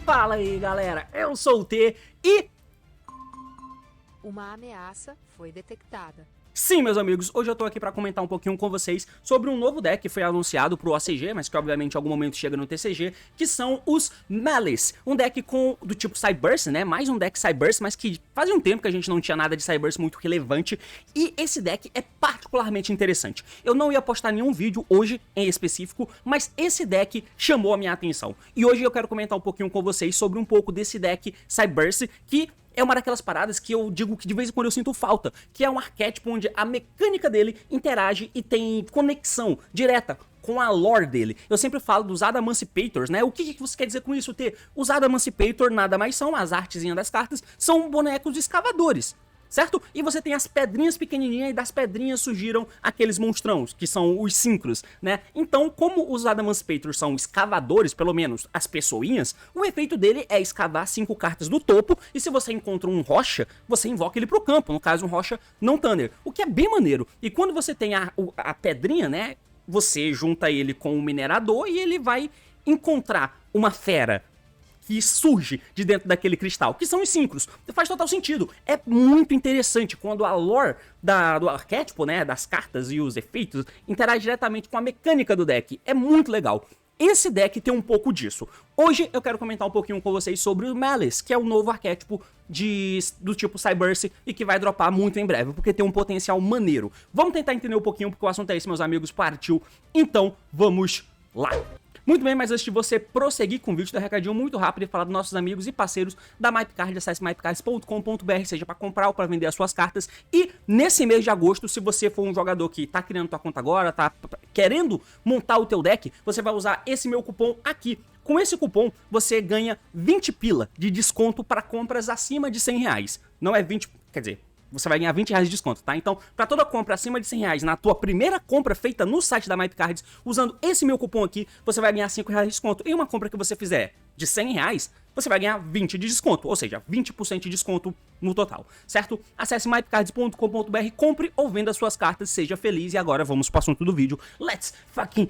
Fala aí, galera, eu sou o T e... Uma ameaça foi detectada. Sim, meus amigos, hoje eu tô aqui pra comentar um pouquinho com vocês sobre um novo deck que foi anunciado pro OCG, mas que obviamente em algum momento chega no TCG, que são os Malice. Um deck do tipo Cyberse, né? Mais um deck Cyberse, mas que fazia um tempo que a gente não tinha nada de Cyberse muito relevante. E esse deck é particularmente interessante. Eu não ia postar nenhum vídeo hoje em específico, mas esse deck chamou a minha atenção. E hoje eu quero comentar um pouquinho com vocês sobre um pouco desse deck Cyberse, que é uma daquelas paradas que eu digo que de vez em quando eu sinto falta, que é um arquétipo onde a mecânica dele interage e tem conexão direta com a lore dele. Eu sempre falo dos Adamancypators, né? O que você quer dizer com isso, T? Os Adamancypator nada mais são, as artezinhas das cartas, são bonecos escavadores, certo? E você tem as pedrinhas pequenininhas e das pedrinhas surgiram aqueles monstrões, que são os Synchros, né? Então, como os Adamancypators são escavadores, pelo menos as pessoinhas, o efeito dele é escavar 5 cartas do topo, e se você encontra um rocha, você invoca ele pro campo, no caso um rocha não Thunder, o que é bem maneiro. E quando você tem a pedrinha, né, você junta ele com o minerador e ele vai encontrar uma fera que surge de dentro daquele cristal, que são os Synchros. Faz total sentido. É muito interessante quando a lore do arquétipo, né, das cartas e os efeitos, interage diretamente com a mecânica do deck. É muito legal. Esse deck tem um pouco disso. Hoje eu quero comentar um pouquinho com vocês sobre o Malice, que é o novo arquétipo do tipo Cyberse e que vai dropar muito em breve, porque tem um potencial maneiro. Vamos tentar entender um pouquinho, porque o assunto é esse, meus amigos, partiu. Então, vamos lá. Muito bem, mas antes de você prosseguir com o vídeo, dá um recadinho muito rápido e falar dos nossos amigos e parceiros da Mapcard, acesse mapcards.com.br, seja para comprar ou para vender as suas cartas. E nesse mês de agosto, se você for um jogador que tá criando tua conta agora, tá querendo montar o teu deck, você vai usar esse meu cupom aqui. Com esse cupom, você ganha 20 pila de desconto para compras acima de 100 reais. Não é 20, quer dizer, você vai ganhar 20 reais de desconto, tá? Então, para toda compra acima de 100 reais na tua primeira compra feita no site da Mapcards, usando esse meu cupom aqui, você vai ganhar 5 reais de desconto. E uma compra que você fizer de 100 reais, você vai ganhar 20 de desconto, ou seja, 20% de desconto no total, certo? Acesse mapcards.com.br, compre ou venda suas cartas, seja feliz. E agora vamos para o assunto do vídeo. Let's fucking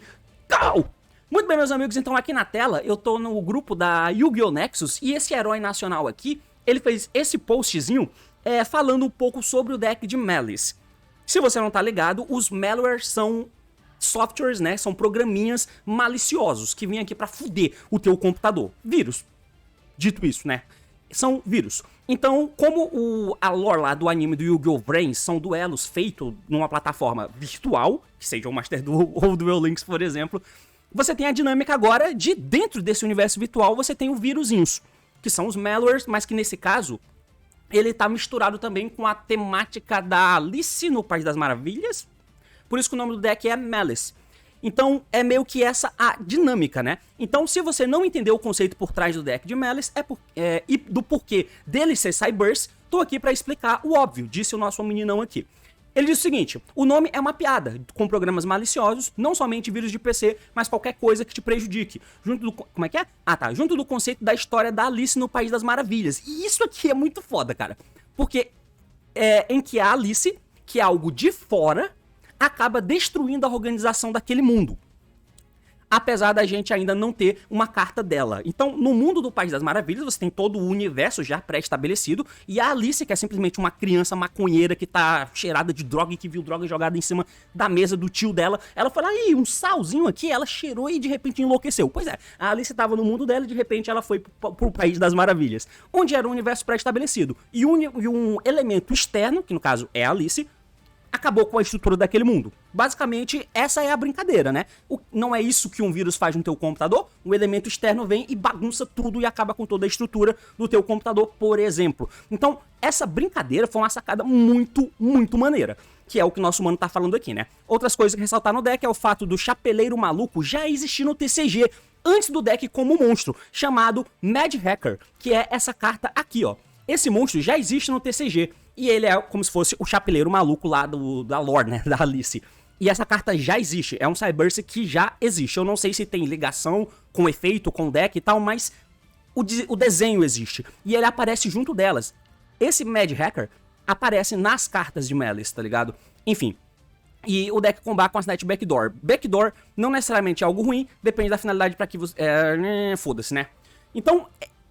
go! Muito bem, meus amigos, então aqui na tela eu tô no grupo da Yu-Gi-Oh! Nexus e esse herói nacional aqui, ele fez esse postzinho falando um pouco sobre o deck de Malice. Se você não tá ligado, os malwares são softwares, né? São programinhas maliciosos que vêm aqui pra fuder o teu computador. Vírus. Dito isso, né? São vírus. Então, como a lore lá do anime do Yu-Gi-Oh! Brains são duelos feitos numa plataforma virtual, que seja o Master Duel ou o Duel Links, por exemplo, você tem a dinâmica agora de dentro desse universo virtual você tem os vírusinhos, que são os malwares, mas que nesse caso ele tá misturado também com a temática da Alice no País das Maravilhas. Por isso que o nome do deck é Malice. Então é meio que essa a dinâmica, né? Então se você não entendeu o conceito por trás do deck de Malice e do porquê dele ser Cyberse, tô aqui pra explicar o óbvio, disse o nosso meninão aqui. Ele diz o seguinte: o nome é uma piada com programas maliciosos, não somente vírus de PC, mas qualquer coisa que te prejudique. Como é que é? Ah tá, junto do conceito da história da Alice no País das Maravilhas. E isso aqui é muito foda, cara. Porque em que a Alice, que é algo de fora, acaba destruindo a organização daquele mundo. Apesar da gente ainda não ter uma carta dela. Então, no mundo do País das Maravilhas, você tem todo o universo já pré-estabelecido, e a Alice, que é simplesmente uma criança maconheira que tá cheirada de droga e que viu droga jogada em cima da mesa do tio dela, ela falou, aí, um salzinho aqui, ela cheirou e de repente enlouqueceu. Pois é, a Alice tava no mundo dela e de repente ela foi pro País das Maravilhas, onde era um universo pré-estabelecido. E um elemento externo, que no caso é a Alice, acabou com a estrutura daquele mundo. Basicamente, essa é a brincadeira, né? Não é isso que um vírus faz no teu computador? Um elemento externo vem e bagunça tudo e acaba com toda a estrutura do teu computador, por exemplo. Então, essa brincadeira foi uma sacada muito, muito maneira, que é o que o nosso mano tá falando aqui, né? Outras coisas que ressaltar no deck é o fato do Chapeleiro Maluco já existir no TCG antes do deck como monstro, chamado Mad Hacker, que é essa carta aqui, ó. Esse monstro já existe no TCG, e ele é como se fosse o chapeleiro maluco lá da lore, né, da Alice. E essa carta já existe, é um Cyberse que já existe. Eu não sei se tem ligação com efeito, com deck e tal, mas o desenho existe. E ele aparece junto delas. Esse Mad Hacker aparece nas cartas de Malice, tá ligado? Enfim. E o deck combate com a Snatch Backdoor. Backdoor não necessariamente é algo ruim, depende da finalidade pra que você... foda-se, né? Então,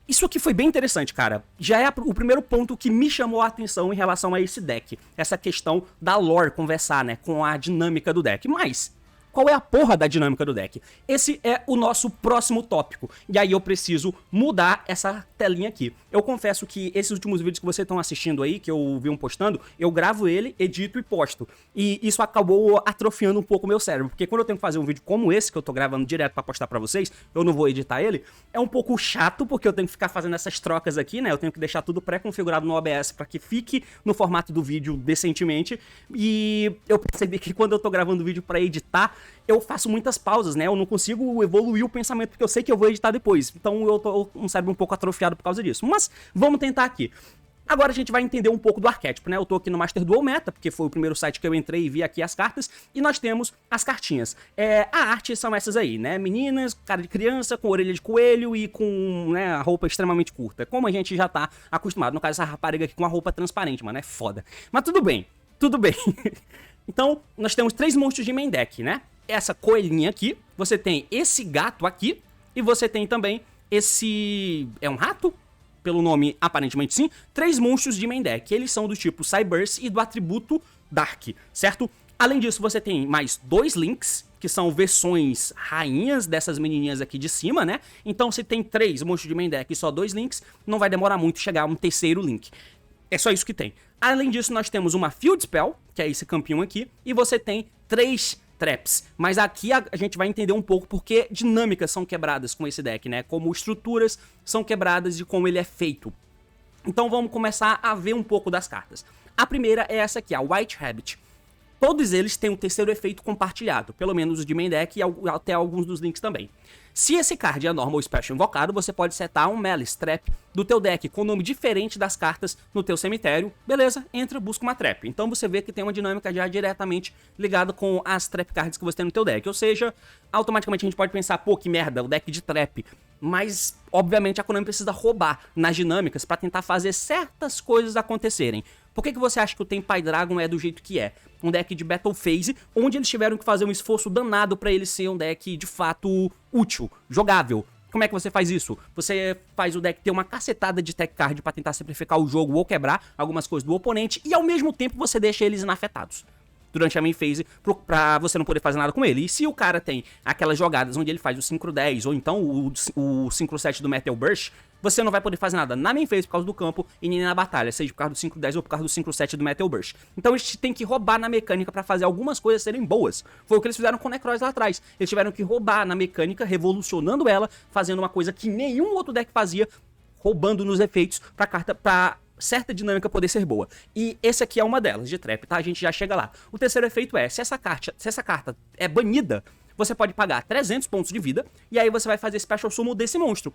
isso aqui foi bem interessante, cara. Já é o primeiro ponto que me chamou a atenção em relação a esse deck. Essa questão da lore conversar, né, com a dinâmica do deck. Mas... qual é a porra da dinâmica do deck? Esse é o nosso próximo tópico. E aí eu preciso mudar essa telinha aqui. Eu confesso que esses últimos vídeos que vocês estão assistindo aí, que eu vi um postando, eu gravo ele, edito e posto. E isso acabou atrofiando um pouco o meu cérebro. Porque quando eu tenho que fazer um vídeo como esse, que eu tô gravando direto pra postar pra vocês, eu não vou editar ele, é um pouco chato, porque eu tenho que ficar fazendo essas trocas aqui, né? Eu tenho que deixar tudo pré-configurado no OBS pra que fique no formato do vídeo decentemente. E eu percebi que quando eu tô gravando o vídeo pra editar, eu faço muitas pausas, né? Eu não consigo evoluir o pensamento, porque eu sei que eu vou editar depois. Então eu tô com um cérebro um pouco atrofiado por causa disso. Mas vamos tentar aqui. Agora a gente vai entender um pouco do arquétipo, né? Eu tô aqui no Master Duel Meta, porque foi o primeiro site que eu entrei e vi aqui as cartas. E nós temos as cartinhas. A arte são essas aí, né? Meninas, cara de criança, com orelha de coelho e com, né, a roupa extremamente curta. Como a gente já tá acostumado. No caso, essa rapariga aqui com a roupa transparente, mano. É foda. Mas tudo bem. Tudo bem. Então, nós temos 3 monstros de main deck, né? Essa coelhinha aqui, você tem esse gato aqui, e você tem também esse... é um rato? Pelo nome, aparentemente sim. 3 monstros de main deck. Eles são do tipo Cyberse e do atributo Dark, certo? Além disso, você tem mais 2 links, que são versões rainhas dessas menininhas aqui de cima, né? Então, se tem 3 monstros de main deck e só 2 links, não vai demorar muito chegar um terceiro link. É só isso que tem. Além disso, nós temos uma Field Spell, que é esse campinho aqui, e você tem 3 traps. Mas aqui a gente vai entender um pouco porque dinâmicas são quebradas com esse deck, né? Como estruturas são quebradas e como ele é feito. Então vamos começar a ver um pouco das cartas. A primeira é essa aqui, a White Rabbit. Todos eles têm um terceiro efeito compartilhado, pelo menos os de main deck e até alguns dos links também. Se esse card é normal ou special invocado, você pode setar um Malice Trap do teu deck com nome diferente das cartas no teu cemitério. Beleza, entra, busca uma Trap. Então você vê que tem uma dinâmica já diretamente ligada com as Trap Cards que você tem no teu deck. Ou seja, automaticamente a gente pode pensar, pô, que merda, o deck de Trap. Mas, obviamente, a Konami precisa roubar nas dinâmicas pra tentar fazer certas coisas acontecerem. Por que você acha que o Tenpai Dragon é do jeito que é? Um deck de Battle Phase, onde eles tiveram que fazer um esforço danado pra ele ser um deck de fato útil, jogável. Como é que você faz isso? Você faz o deck ter uma cacetada de tech card pra tentar simplificar o jogo ou quebrar algumas coisas do oponente, e ao mesmo tempo você deixa eles inafetados durante a main phase, pra você não poder fazer nada com ele. E se o cara tem aquelas jogadas onde ele faz o Synchro 10, ou então o Synchro 7 do Metal Burst, você não vai poder fazer nada na main phase por causa do campo e nem na batalha, seja por causa do Synchro 10 ou por causa do Synchro 7 do Metal Burst. Então eles têm que roubar na mecânica pra fazer algumas coisas serem boas. Foi o que eles fizeram com o Necroz lá atrás. Eles tiveram que roubar na mecânica, revolucionando ela, fazendo uma coisa que nenhum outro deck fazia, roubando nos efeitos pra certa dinâmica poder ser boa. E esse aqui é uma delas, de trap, tá? A gente já chega lá. O terceiro efeito é, se essa carta é banida, você pode pagar 300 pontos de vida, e aí você vai fazer Special Summon desse monstro.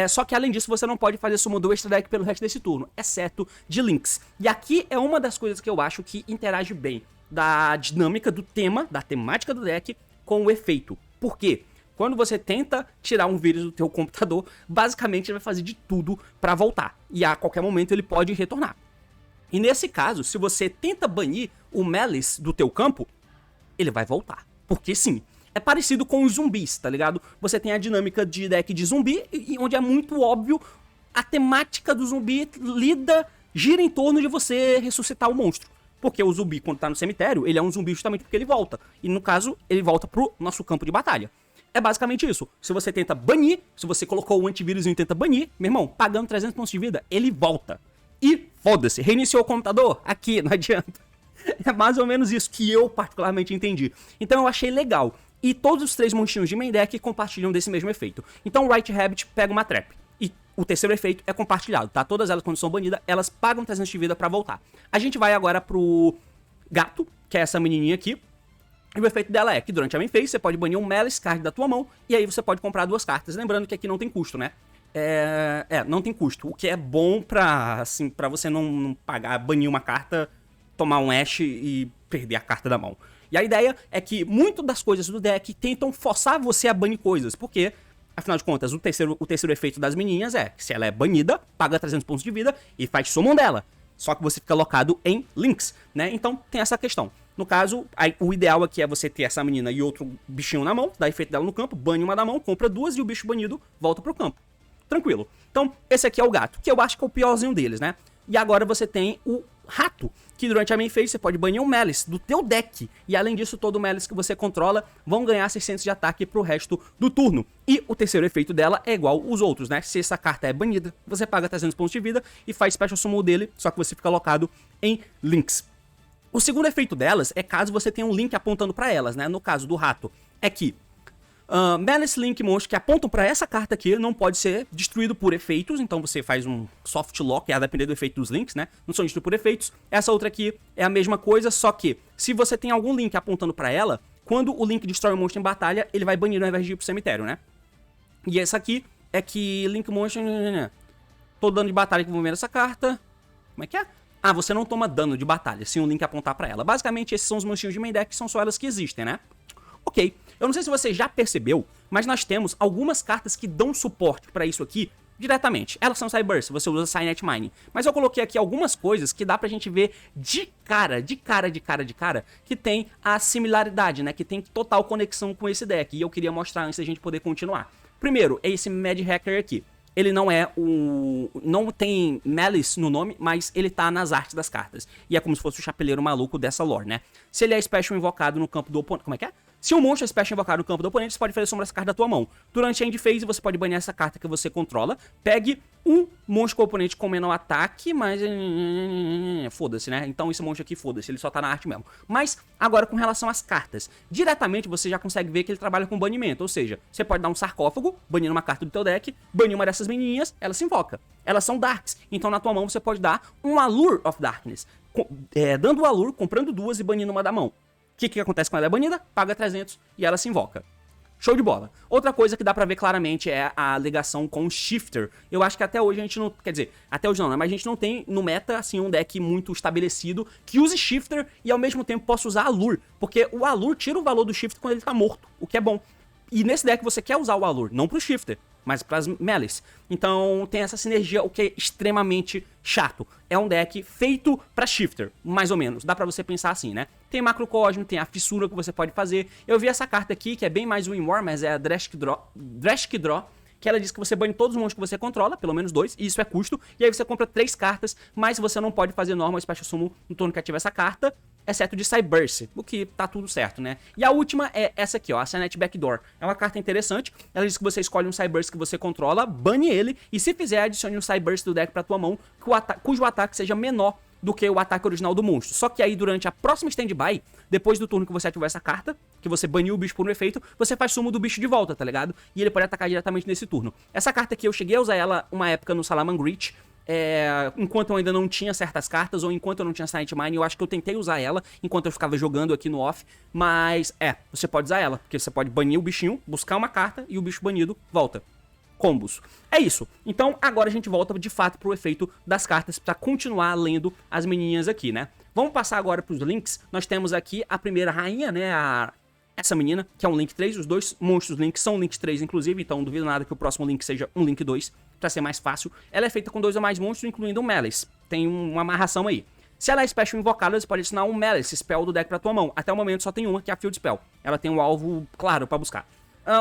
Só que além disso, você não pode fazer Summon do Extra Deck pelo resto desse turno, exceto de Links. E aqui é uma das coisas que eu acho que interage bem da dinâmica do tema, da temática do deck, com o efeito. Por quê? Quando você tenta tirar um vírus do teu computador, basicamente ele vai fazer de tudo pra voltar. E a qualquer momento ele pode retornar. E nesse caso, se você tenta banir o Malice do teu campo, ele vai voltar. Porque sim, é parecido com os zumbis, tá ligado? Você tem a dinâmica de deck de zumbi, onde é muito óbvio a temática do zumbi gira em torno de você ressuscitar o monstro. Porque o zumbi, quando tá no cemitério, ele é um zumbi justamente porque ele volta. E no caso, ele volta pro nosso campo de batalha. É basicamente isso. Se você tenta banir, se você colocou o antivírus e tenta banir, meu irmão, pagando 300 pontos de vida, ele volta. E foda-se, reiniciou o computador? Aqui, não adianta. É mais ou menos isso que eu particularmente entendi. Então eu achei legal. E todos os 3 monstrinhos de main deck compartilham desse mesmo efeito. Então o White Rabbit pega uma trap. E o terceiro efeito é compartilhado, tá? Todas elas, quando são banidas, elas pagam 300 de vida pra voltar. A gente vai agora pro gato, que é essa menininha aqui. E o efeito dela é que durante a main phase você pode banir um Malice card da tua mão e aí você pode comprar 2 cartas. Lembrando que aqui não tem custo, né? Não tem custo. O que é bom pra você não pagar, banir uma carta, tomar um Ash e perder a carta da mão. E a ideia é que muitas das coisas do deck tentam forçar você a banir coisas, porque Afinal de contas, o terceiro efeito das menininhas é que se ela é banida, paga 300 pontos de vida e faz summon dela. Só que você fica locado em links, né? Então tem essa questão. No caso, o ideal aqui é você ter essa menina e outro bichinho na mão, dá efeito dela no campo, bane uma da mão, compra duas e o bicho banido volta pro campo. Tranquilo. Então, esse aqui é o gato, que eu acho que é o piorzinho deles, né? E agora você tem o rato, que durante a main phase você pode banir um Malice do teu deck. E além disso, todo Malice que você controla vão ganhar 600 de ataque pro resto do turno. E o terceiro efeito dela é igual os outros, né? Se essa carta é banida, você paga 300 pontos de vida e faz special summon dele, só que você fica alocado em links. O segundo efeito delas é caso você tenha um link apontando pra elas, né? No caso do rato, é que Malice Link monstros que apontam pra essa carta aqui não pode ser destruído por efeitos, então você faz um soft lock, a depender do efeito dos links, né? Não são destruídos por efeitos. Essa outra aqui é a mesma coisa, só que se você tem algum link apontando pra ela, quando o link destrói um monstro em batalha, ele vai banir ao invés de ir pro cemitério, né? E essa aqui é que Link Monstro... Todo dano de batalha que envolvendo essa carta... Como é que é? Ah, você não toma dano de batalha se um link apontar pra ela. Basicamente, esses são os monstrinhos de main deck, que são só elas que existem, né? Ok, eu não sei se você já percebeu, mas nós temos algumas cartas que dão suporte pra isso aqui diretamente. Elas são Cyberse, você usa Cynet Mine. Mas eu coloquei aqui algumas coisas que dá pra gente ver de cara, que tem a similaridade, né? Que tem total conexão com esse deck. E eu queria mostrar antes da gente poder continuar. Primeiro, é esse Mad Hacker aqui. Ele não é não tem Malice no nome, mas ele tá nas artes das cartas. E é como se fosse o chapeleiro maluco dessa lore, né? Se ele é special invocado no campo do oponente... Como é que é? Se um monstro é special invocado no campo do oponente, você pode fazer sombra essa carta da tua mão. Durante a end phase, você pode banir essa carta que você controla. Pegue um monstro com o oponente com menor ataque, mas... Foda-se, né? Então esse monstro aqui, foda-se, ele só tá na arte mesmo. Mas, agora com relação às cartas. Diretamente, você já consegue ver que ele trabalha com banimento. Ou seja, você pode dar um sarcófago, banindo uma carta do teu deck, banir uma dessas menininhas, ela se invoca. Elas são Darks. Então na tua mão você pode dar um Allure of Darkness. Dando o Allure, comprando duas e banindo uma da mão. O que acontece quando ela é banida? Paga 300 e ela se invoca. Show de bola. Outra coisa que dá pra ver claramente é a ligação com o Shifter. Eu acho que até hoje a gente não... Quer dizer, até hoje não, né? Mas a gente não tem no meta, assim, um deck muito estabelecido que use Shifter e ao mesmo tempo possa usar Allure. Porque o Allure tira o valor do Shifter quando ele tá morto, o que é bom. E nesse deck você quer usar o Allure, não pro Shifter, mas pras Malice. Então tem essa sinergia, o que é extremamente chato. É um deck feito pra Shifter, mais ou menos. Dá pra você pensar assim, né? Tem Macrocosmo, tem a fissura que você pode fazer. Eu vi essa carta aqui, que é bem mais Win War, mas é a Drastic Draw, que ela diz que você bane todos os monstros que você controla, pelo menos 2, e isso é custo. E aí você compra 3 cartas, mas você não pode fazer normal Special Summon no turno que ativa essa carta, exceto de Cyberse, o que tá tudo certo, né? E a última é essa aqui, ó, a Cynet Backdoor. É uma carta interessante, ela diz que você escolhe um Cyberse que você controla, bane ele, e se fizer, adicione um Cyberse do deck pra tua mão, cujo ataque seja menor do que o ataque original do monstro. Só que aí, durante a próxima standby, depois do turno que você ativar essa carta, que você baniu o bicho por um efeito, você faz sumo do bicho de volta, tá ligado? E ele pode atacar diretamente nesse turno. Essa carta aqui, eu cheguei a usar ela uma época no Salamangreat, enquanto eu ainda não tinha certas cartas, ou enquanto eu não tinha Silent Mine, eu acho que eu tentei usar ela, enquanto eu ficava jogando aqui no off, mas você pode usar ela, porque você pode banir o bichinho, buscar uma carta, e o bicho banido volta. Combos. É isso. Então agora a gente volta de fato pro efeito das cartas pra continuar lendo as menininhas aqui, né? Vamos passar agora pros links. Nós temos aqui a primeira rainha, né? Essa menina, que é um Link 3. Os dois monstros Link são Link 3, inclusive. Então não duvido nada que o próximo Link seja um Link 2, pra ser mais fácil. Ela é feita com 2 ou mais monstros, incluindo um Malice. Tem uma amarração aí. Se ela é Special invocada, você pode adicionar um Malice Spell do deck pra tua mão. Até o momento só tem uma, que é a Field Spell. Ela tem um alvo claro pra buscar.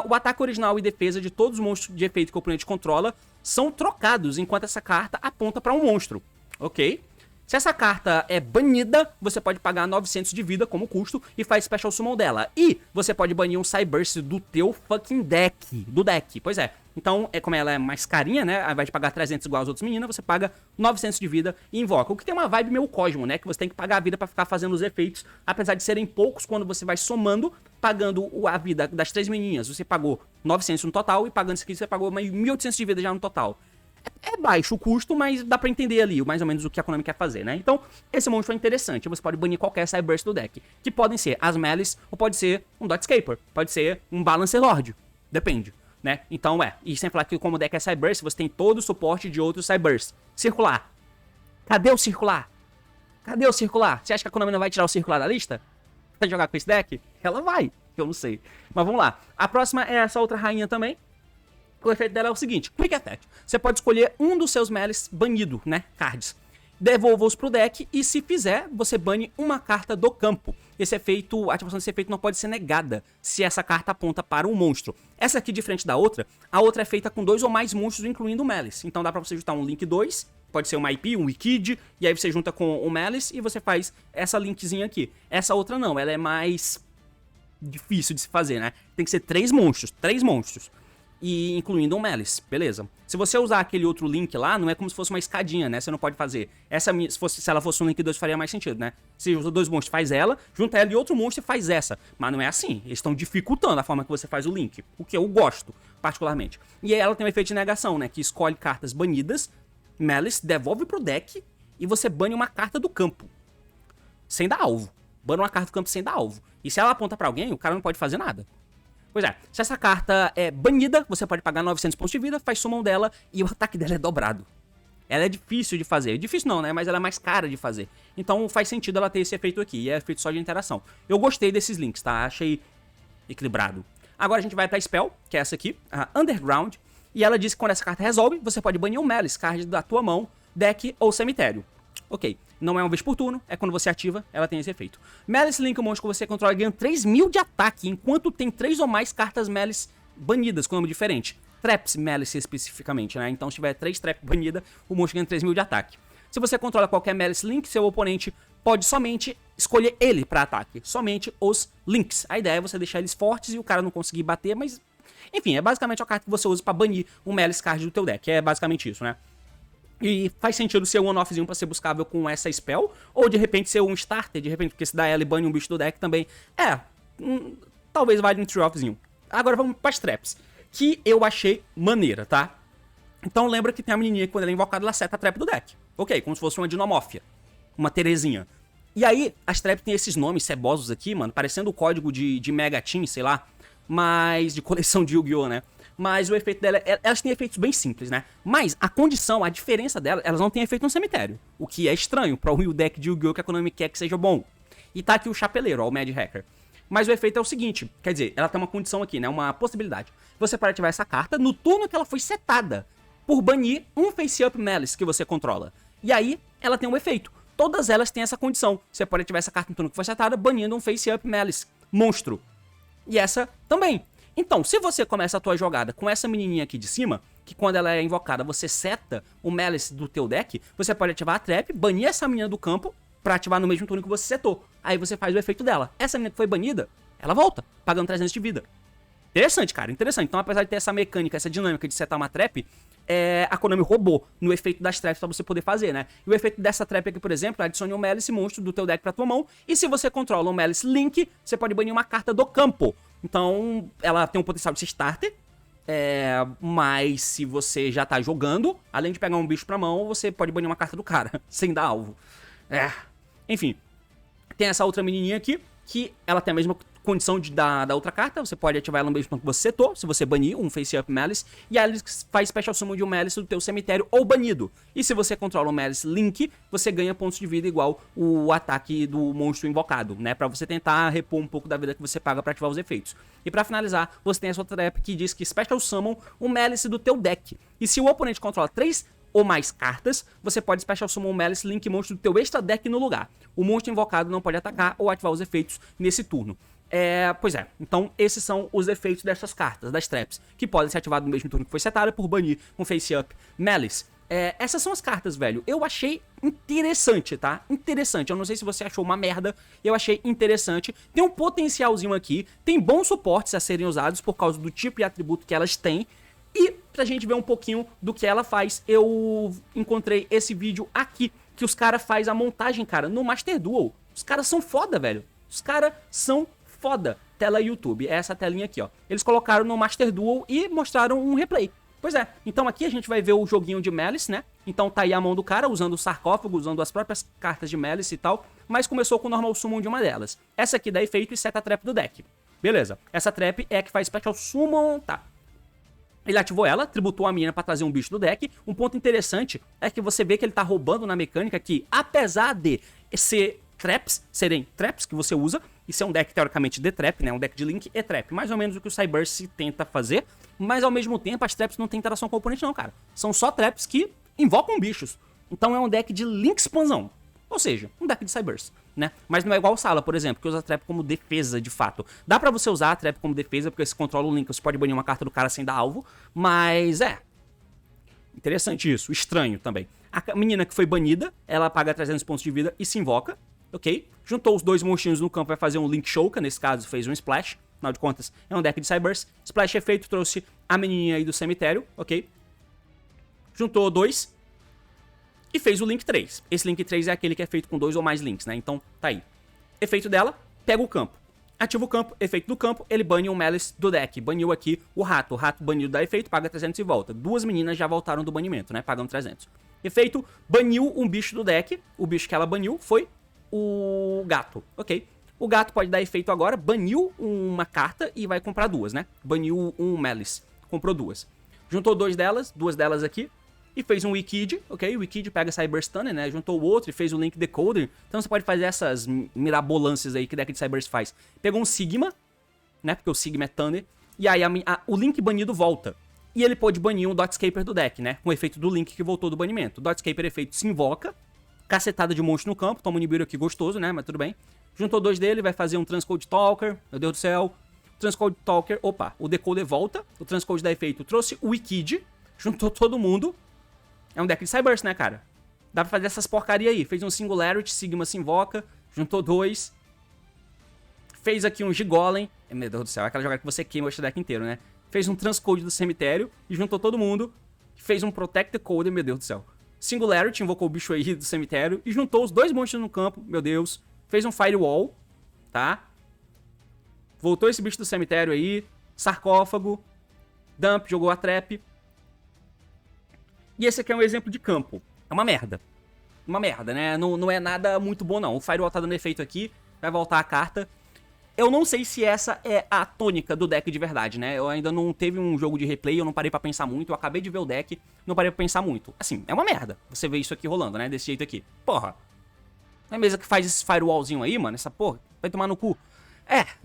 O ataque original e defesa de todos os monstros de efeito que o oponente controla são trocados enquanto essa carta aponta para um monstro, ok? Se essa carta é banida, você pode pagar 900 de vida como custo e faz Special Summon dela. E você pode banir um Cyberse do teu fucking deck, pois é. Então, como ela é mais carinha, né, ao invés de pagar 300 igual as outras meninas, você paga 900 de vida e invoca. O que tem uma vibe meio Cosmo, né, que você tem que pagar a vida pra ficar fazendo os efeitos, apesar de serem poucos quando você vai somando, pagando a vida das 3 menininhas. Você pagou 900 no total e pagando isso aqui você pagou 1.800 de vida já no total. É baixo o custo, mas dá pra entender ali mais ou menos o que a Konami quer fazer, né? Então, esse monstro é interessante. Você pode banir qualquer Cyberse do deck, que podem ser as Malice ou pode ser um Dotscaper, pode ser um Balancer Lord, depende, né? Então, e sem falar que como o deck é Cyberse, você tem todo o suporte de outros Cyberse. Circular. Cadê o Circular? Cadê o Circular? Você acha que a Konami não vai tirar o Circular da lista pra jogar com esse deck? Ela vai, eu não sei. Mas vamos lá. A próxima é essa outra rainha também. O efeito dela é o seguinte, Quick Effect. Você pode escolher um dos seus melees banido, né, cards. Devolva-os pro deck e se fizer, você bane uma carta do campo. Esse efeito, a ativação desse efeito não pode ser negada se essa carta aponta para um monstro. Essa aqui, diferente da outra, a outra é feita com 2 ou mais monstros, incluindo o Malice. Então dá pra você juntar um Link 2, pode ser uma IP, um Wicked, e aí você junta com o Malice e você faz essa linkzinha aqui. Essa outra não, ela é mais difícil de se fazer, né? Tem que ser 3 monstros, e incluindo um Malice, beleza. Se você usar aquele outro link lá, não é como se fosse uma escadinha, né? Você não pode fazer. Essa, se ela fosse um link 2, faria mais sentido, né? Se usa 2 monstros, faz ela, junta ela e outro monstro e faz essa. Mas não é assim. Eles estão dificultando a forma que você faz o link. O que eu gosto, particularmente. E aí ela tem um efeito de negação, né? Que escolhe cartas banidas, Malice, devolve pro deck e você bane uma carta do campo. Sem dar alvo. Bane uma carta do campo sem dar alvo. E se ela aponta pra alguém, o cara não pode fazer nada. Pois é, se essa carta é banida, você pode pagar 900 pontos de vida, faz summon dela e o ataque dela é dobrado. Ela é difícil de fazer. Difícil não, né? Mas ela é mais cara de fazer. Então faz sentido ela ter esse efeito aqui. E é efeito só de interação. Eu gostei desses links, tá? Achei equilibrado. Agora a gente vai pra Spell, que é essa aqui, a Underground. E ela diz que quando essa carta resolve, você pode banir um Malice card da tua mão, deck ou cemitério. Ok, não é uma vez por turno, é quando você ativa, ela tem esse efeito. Malice Link, o monstro que você controla, ganha 3.000 de ataque, enquanto tem 3 ou mais cartas Malice banidas, com nome diferente. Traps Malice especificamente, né? Então se tiver 3 Traps banidas, o monstro ganha 3.000 de ataque. Se você controla qualquer Malice Link, seu oponente pode somente escolher ele para ataque, somente os Links. A ideia é você deixar eles fortes e o cara não conseguir bater, mas... Enfim, é basicamente a carta que você usa para banir um Malice card do teu deck, é basicamente isso, né? E faz sentido ser um on-offzinho pra ser buscável com essa spell, ou de repente ser um starter, de repente, porque se dá ela e bane um bicho do deck também. Talvez valha um tree-offzinho. Agora vamos pras traps, que eu achei maneira, tá? Então lembra que tem a menininha que quando ela é invocada, ela seta a trap do deck. Ok, como se fosse uma Dinomorphia, uma Terezinha. E aí, as traps tem esses nomes cebosos aqui, mano, parecendo o código de Mega Team, sei lá, mas de coleção de Yu-Gi-Oh, né? Mas o efeito dela, elas têm efeitos bem simples, né? Mas a condição, a diferença dela, elas não têm efeito no cemitério. O que é estranho para o deck de Yu-Gi-Oh! Que a Konami quer que seja bom. E tá aqui o chapeleiro, ó, o Mad Hacker. Mas o efeito é o seguinte, quer dizer, ela tem uma condição aqui, né? Uma possibilidade. Você pode ativar essa carta no turno que ela foi setada, por banir um Face-Up Malice que você controla. E aí, ela tem um efeito. Todas elas têm essa condição. Você pode ativar essa carta no turno que foi setada, banindo um Face-Up Malice, monstro. E essa também. Então, se você começa a tua jogada com essa menininha aqui de cima, que quando ela é invocada você seta o Malice do teu deck, você pode ativar a trap, banir essa menina do campo pra ativar no mesmo turno que você setou. Aí você faz o efeito dela. Essa menina que foi banida, ela volta, pagando 300 de vida. Interessante, cara, interessante. Então, apesar de ter essa mecânica, essa dinâmica de setar uma trap, a Konami roubou no efeito das traps pra você poder fazer, né? E o efeito dessa trap aqui, por exemplo, adicione um Malice monstro do teu deck pra tua mão, e se você controla um Malice Link, você pode banir uma carta do campo. Então, ela tem um potencial de ser starter, mas se você já tá jogando, além de pegar um bicho pra mão, você pode banir uma carta do cara, sem dar alvo. Enfim, tem essa outra menininha aqui, que ela tem a mesma condição da outra carta, você pode ativar ela no mesmo tempo que você setou, se você banir um Face-Up Malice, e aí ele faz Special Summon de um Malice do teu cemitério ou banido. E se você controla o Malice Link, você ganha pontos de vida igual o ataque do monstro invocado, né? Pra você tentar repor um pouco da vida que você paga pra ativar os efeitos. E pra finalizar, você tem essa outra trap que diz que Special Summon um Malice do teu deck. E se o oponente controla 3 ou mais cartas, você pode Special Summon um Malice Link monstro do teu extra deck no lugar. O monstro invocado não pode atacar ou ativar os efeitos nesse turno. Pois é, então esses são os efeitos dessas cartas, das traps, que podem ser ativadas no mesmo turno que foi setada por banir um Face-Up Malice. Essas são as cartas, velho. Eu achei interessante, tá? Interessante. Eu não sei se você achou uma merda, eu achei interessante. Tem um potencialzinho aqui, tem bons suportes a serem usados por causa do tipo e atributo que elas têm. E pra gente ver um pouquinho do que ela faz, eu encontrei esse vídeo aqui, que os caras fazem a montagem, cara, no Master Duel. Os caras são foda, velho. Os caras são foda. Tela YouTube, é essa telinha aqui, ó. Eles colocaram no Master Duel e mostraram um replay. Pois é, então aqui a gente vai ver o joguinho de Malice, né? Então tá aí a mão do cara, usando o sarcófago, usando as próprias cartas de Malice e tal, mas começou com o Normal Summon de uma delas. Essa aqui dá efeito e seta a trap do deck. Beleza, essa trap é a que faz Special Summon, tá. Ele ativou ela, tributou a mina pra trazer um bicho do deck. Um ponto interessante é que você vê que ele tá roubando na mecânica que, apesar de serem traps que você usa, Isso é um deck, teoricamente, de trap, né? Um deck de Link e trap. Mais ou menos o que o Cyberse tenta fazer. Mas, ao mesmo tempo, as traps não tem interação com o oponente, não, cara. São só traps que invocam bichos. Então, é um deck de Link expansão. Ou seja, um deck de Cyberse, né? Mas não é igual o Sala, por exemplo, que usa a trap como defesa, de fato. Dá pra você usar a trap como defesa, porque se controla o Link, você pode banir uma carta do cara sem dar alvo. Mas, interessante isso. Estranho também. A menina que foi banida, ela paga 300 pontos de vida e se invoca. Ok? Juntou os dois monstrinhos no campo, vai fazer um Link Shouka, nesse caso fez um Splash, afinal de contas é um deck de Cyberse. Splash efeito trouxe a menininha aí do cemitério, ok? Juntou dois e fez o Link 3. Esse Link 3 é aquele que é feito com 2 ou mais links, né? Então tá aí. Efeito dela, pega o campo. Ativa o campo, efeito do campo, ele bane um Malice do deck. Baniu aqui o rato banido dá efeito, paga 300 e volta. Duas meninas já voltaram do banimento, né? Pagando 300. Efeito, baniu um bicho do deck. O bicho que ela baniu foi o gato, ok? O gato pode dar efeito agora, baniu uma carta e vai comprar duas, né? Baniu um Malice, comprou duas. Juntou duas delas aqui, e fez um Wicked, ok? O Wicked pega Cyber Stunner, né? Juntou o outro e fez o Link Decoder. Então você pode fazer essas mirabolâncias aí que o deck de Cyberse faz. Pegou um Sigma, né? Porque o Sigma é Thunder. E aí o Link banido volta. E ele pode banir um Dotscaper do deck, né? Com o efeito do Link que voltou do banimento. O Dotscaper efeito se invoca. Cacetada de monstro no campo. Toma um Nibiru aqui gostoso, né? Mas tudo bem. Juntou dois dele, vai fazer um Transcode Talker. Meu Deus do céu. Transcode Talker, opa. O Decoder volta. O Transcode dá efeito. Trouxe o Wicked. Juntou todo mundo. É um deck de Cyberse, né, cara? Dá pra fazer essas porcaria aí. Fez um Singularity, Sigma se invoca. Juntou dois. Fez aqui um Gigolem. Meu Deus do céu, é aquela jogada que você queima o deck inteiro, né? Fez um Transcode do cemitério. E juntou todo mundo. Fez um Protect the Code, meu Deus do céu. Singularity, invocou o bicho aí do cemitério. E juntou os dois monstros no campo, meu Deus. Fez um Firewall, tá? Voltou esse bicho do cemitério aí. Sarcófago. Dump, jogou a Trap. E esse aqui é um exemplo de campo. É uma merda. Uma merda, né? Não é nada muito bom, não. O Firewall tá dando efeito aqui. Vai voltar a carta. Eu não sei se essa é a tônica do deck de verdade, né? Eu ainda não teve um jogo de replay, eu não parei pra pensar muito. Eu acabei de ver o deck, não parei pra pensar muito. Assim, é uma merda você ver isso aqui rolando, né? Desse jeito aqui. Porra. Não é mesmo que faz esse firewallzinho aí, mano? Essa porra vai tomar no cu.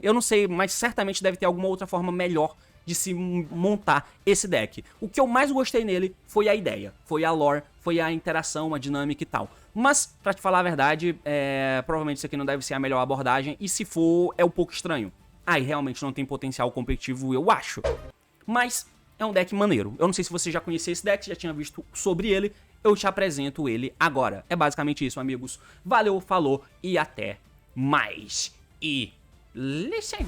Eu não sei, mas certamente deve ter alguma outra forma melhor de se montar esse deck. O que eu mais gostei nele foi a ideia, foi a lore, foi a interação, a dinâmica e tal. Mas, pra te falar a verdade, provavelmente isso aqui não deve ser a melhor abordagem, e se for, é um pouco estranho. Aí realmente não tem potencial competitivo, eu acho. Mas é um deck maneiro. Eu não sei se você já conhecia esse deck, já tinha visto sobre ele, eu te apresento ele agora. É basicamente isso, amigos. Valeu, falou e até mais. E listen.